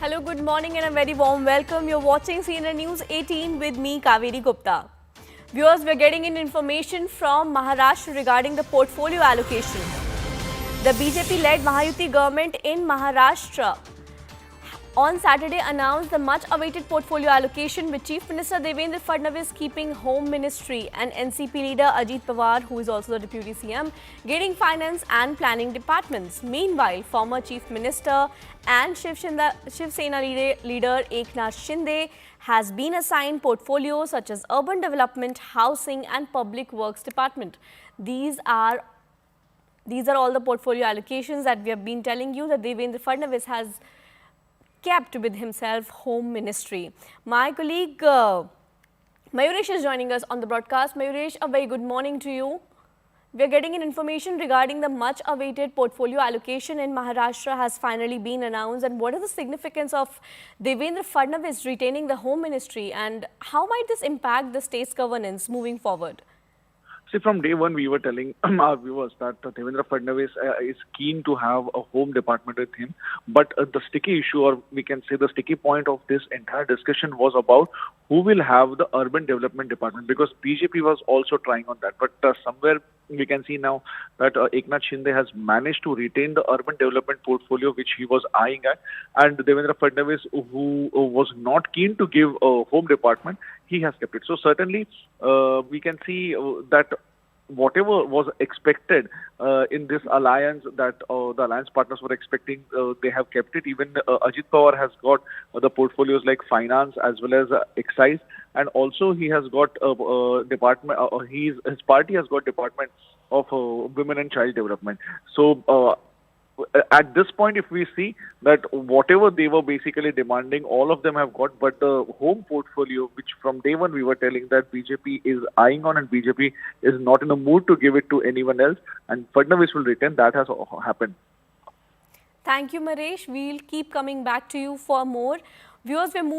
Hello, good morning and a very warm welcome. You're watching CNN News 18 with me, Kaveri Gupta. Viewers, we're getting in information from Maharashtra regarding the portfolio allocation. The BJP-led Mahayuti government in Maharashtra on Saturday announced the much-awaited portfolio allocation, with Chief Minister Devendra Fadnavis keeping Home Ministry and NCP leader Ajit Pawar, who is also the Deputy CM, getting Finance and Planning departments. Meanwhile, former Chief Minister and Shiv Sena leader Eknath Shinde has been assigned portfolios such as Urban Development, Housing and Public Works Department. These are all the portfolio allocations that we have been telling you that Devendra Fadnavis has kept with himself Home Ministry. My colleague Mayuresh is joining us on the broadcast. Mayuresh, a very good morning to you. We are getting in information regarding the much-awaited portfolio allocation in Maharashtra has finally been announced. And what is the significance of Devendra Fadnavis retaining the Home Ministry, and how might this impact the state's governance moving forward? See, from day one, we were telling our viewers that Devendra Fadnavis is keen to have a home department with him. But the sticky issue, or we can say the sticky point of this entire discussion, was about who will have the urban development department, because BJP was also trying on that. But somewhere we can see now that Eknath Shinde has managed to retain the urban development portfolio, which he was eyeing at. And Devendra Fadnavis, who was not keen to give a home department, he has kept it. So certainly we can see that whatever was expected in this alliance, that the alliance partners were expecting, they have kept it. Even Ajit Pawar has got the portfolios like finance as well as excise, and also he has got department. His party has got department of women and child development. So at this point, if we see that whatever they were basically demanding, all of them have got, but the home portfolio, which from day one we were telling that BJP is eyeing on and BJP is not in the mood to give it to anyone else, and Fadnavis will retain, that has happened. Thank you, Maresh. We'll keep coming back to you for more. Viewers, we're moving